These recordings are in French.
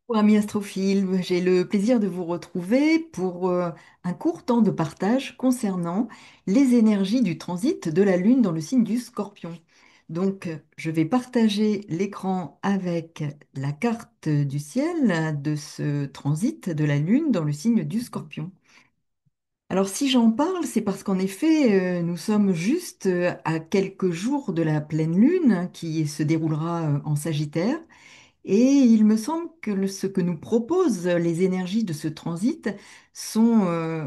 Bonjour, amis astrophiles, j'ai le plaisir de vous retrouver pour un court temps de partage concernant les énergies du transit de la Lune dans le signe du Scorpion. Donc, je vais partager l'écran avec la carte du ciel de ce transit de la Lune dans le signe du Scorpion. Alors, si j'en parle, c'est parce qu'en effet, nous sommes juste à quelques jours de la pleine Lune qui se déroulera en Sagittaire. Et il me semble que ce que nous proposent les énergies de ce transit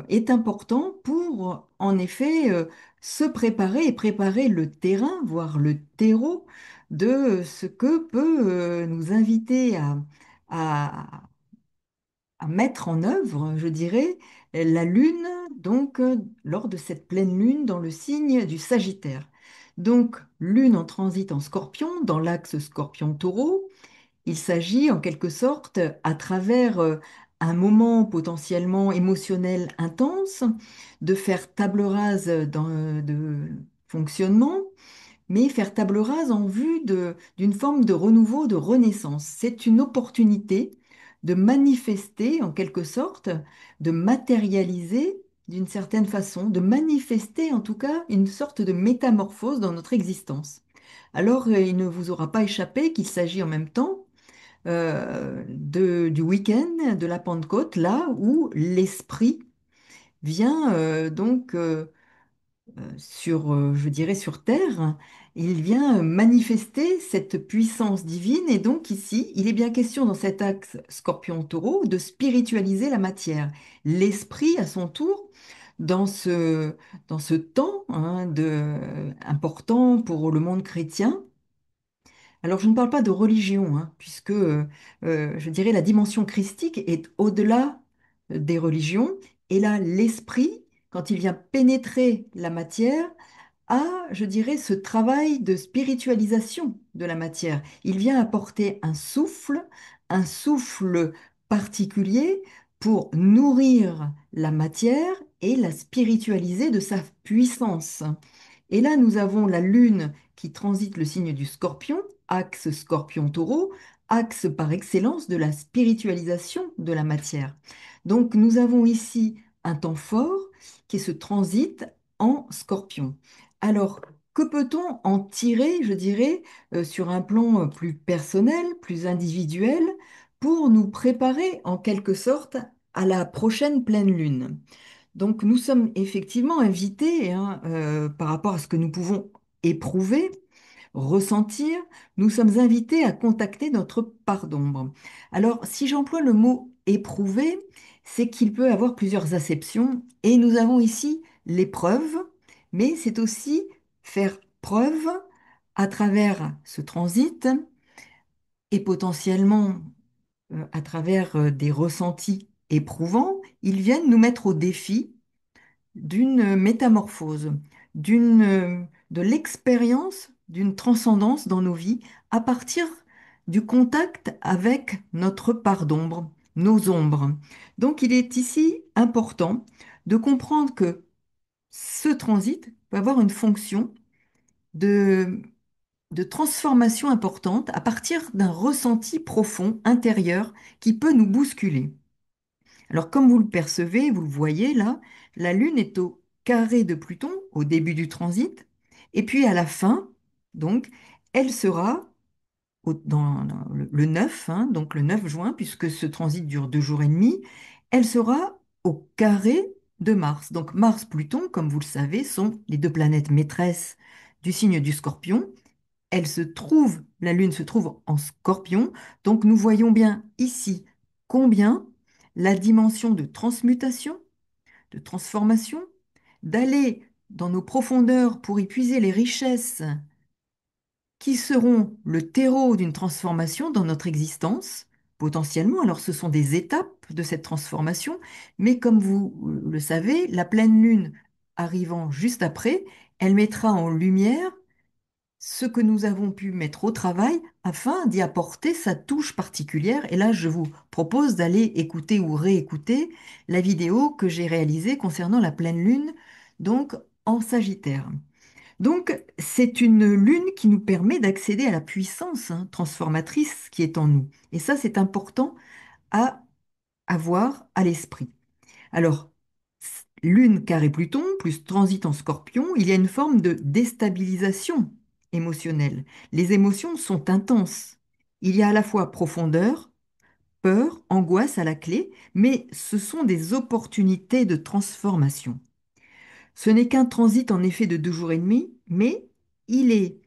est important pour, en effet, se préparer et préparer le terrain, voire le terreau de ce que peut nous inviter à, à mettre en œuvre, je dirais, la Lune, donc, lors de cette pleine Lune dans le signe du Sagittaire. Donc, Lune en transit en Scorpion, dans l'axe Scorpion-Taureau. Il s'agit en quelque sorte, à travers un moment potentiellement émotionnel intense, de faire table rase de fonctionnement, mais faire table rase en vue d'une forme de renouveau, de renaissance. C'est une opportunité de manifester en quelque sorte, de matérialiser d'une certaine façon, de manifester en tout cas une sorte de métamorphose dans notre existence. Alors, il ne vous aura pas échappé qu'il s'agit en même temps du week-end de la Pentecôte, là où l'Esprit vient je dirais, sur terre, il vient manifester cette puissance divine. Et donc ici, il est bien question dans cet axe Scorpion-Taureau de spiritualiser la matière. L'Esprit, à son tour, dans dans ce temps important pour le monde chrétien, alors, je ne parle pas de religion, puisque je dirais la dimension christique est au-delà des religions. Et là, l'esprit, quand il vient pénétrer la matière, a, je dirais, ce travail de spiritualisation de la matière. Il vient apporter un souffle particulier pour nourrir la matière et la spiritualiser de sa puissance. Et là, nous avons la Lune qui transite le signe du Scorpion, axe Scorpion-Taureau, axe par excellence de la spiritualisation de la matière. Donc, nous avons ici un temps fort qui est ce transit en Scorpion. Alors, que peut-on en tirer, je dirais, sur un plan plus personnel, plus individuel, pour nous préparer en quelque sorte à la prochaine pleine Lune? Donc nous sommes effectivement invités, par rapport à ce que nous pouvons éprouver, ressentir, nous sommes invités à contacter notre part d'ombre. Alors si j'emploie le mot éprouver, c'est qu'il peut avoir plusieurs acceptions et nous avons ici l'épreuve, mais c'est aussi faire preuve à travers ce transit et potentiellement à travers des ressentis éprouvants, ils viennent nous mettre au défi d'une métamorphose, de l'expérience d'une transcendance dans nos vies à partir du contact avec notre part d'ombre, nos ombres. Donc il est ici important de comprendre que ce transit peut avoir une fonction de, de transformation importante à partir d'un ressenti profond intérieur qui peut nous bousculer. Alors, comme vous le percevez, vous le voyez là, la Lune est au carré de Pluton au début du transit, et puis à la fin, donc, elle sera dans le 9, donc le 9 juin, puisque ce transit dure 2 jours et demi, elle sera au carré de Mars. Donc, Mars-Pluton, comme vous le savez, sont les deux planètes maîtresses du signe du Scorpion. La Lune se trouve en Scorpion, donc nous voyons bien ici combien la dimension de transmutation, de transformation, d'aller dans nos profondeurs pour y puiser les richesses qui seront le terreau d'une transformation dans notre existence, potentiellement. Alors ce sont des étapes de cette transformation, mais comme vous le savez, la pleine lune arrivant juste après, elle mettra en lumière ce que nous avons pu mettre au travail afin d'y apporter sa touche particulière. Et là, je vous propose d'aller écouter ou réécouter la vidéo que j'ai réalisée concernant la pleine lune, donc en Sagittaire. Donc, c'est une lune qui nous permet d'accéder à la puissance transformatrice qui est en nous. Et ça, c'est important à avoir à l'esprit. Alors, Lune carré Pluton plus transit en Scorpion, il y a une forme de déstabilisation émotionnelle. Les émotions sont intenses. Il y a à la fois profondeur, peur, angoisse à la clé, mais ce sont des opportunités de transformation. Ce n'est qu'un transit en effet de 2 jours et demi, mais il est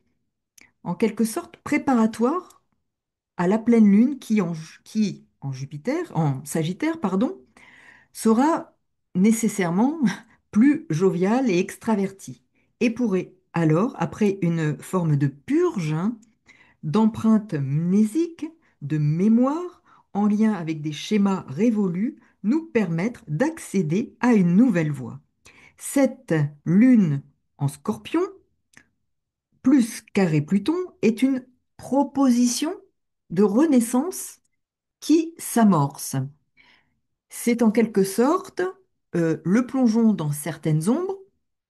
en quelque sorte préparatoire à la pleine lune qui en Jupiter, en Sagittaire, pardon, sera nécessairement plus jovial et extraverti et pourrait alors, après une forme de purge, hein, d'empreintes mnésiques, de mémoire, en lien avec des schémas révolus, nous permettre d'accéder à une nouvelle voie. Cette lune en Scorpion, plus carré Pluton, est une proposition de renaissance qui s'amorce. C'est en quelque sorte le plongeon dans certaines ombres,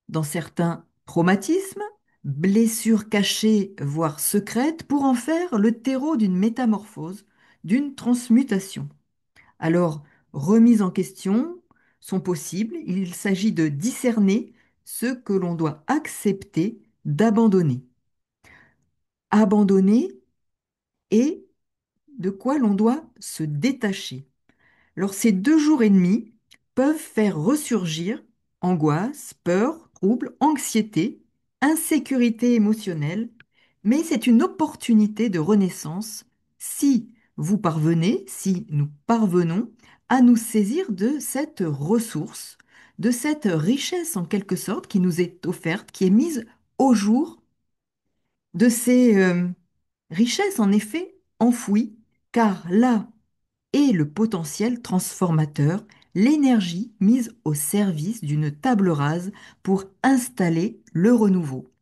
dans certains traumatismes, blessures cachées, voire secrètes, pour en faire le terreau d'une métamorphose, d'une transmutation. Alors, remises en question sont possibles, il s'agit de discerner ce que l'on doit accepter d'abandonner. Abandonner et de quoi l'on doit se détacher. Alors, ces 2 jours et demi peuvent faire ressurgir angoisse, peur, trouble, anxiété, insécurité émotionnelle, mais c'est une opportunité de renaissance si vous parvenez, si nous parvenons à nous saisir de cette ressource, de cette richesse en quelque sorte qui nous est offerte, qui est mise au jour, de ces richesses en effet enfouies, car là et le potentiel transformateur, l'énergie mise au service d'une table rase pour installer le renouveau.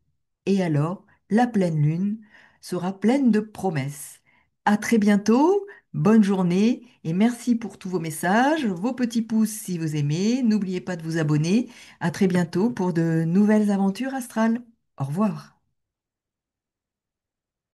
Et alors, la pleine lune sera pleine de promesses. À très bientôt, bonne journée et merci pour tous vos messages, vos petits pouces si vous aimez. N'oubliez pas de vous abonner. À très bientôt pour de nouvelles aventures astrales. Au revoir.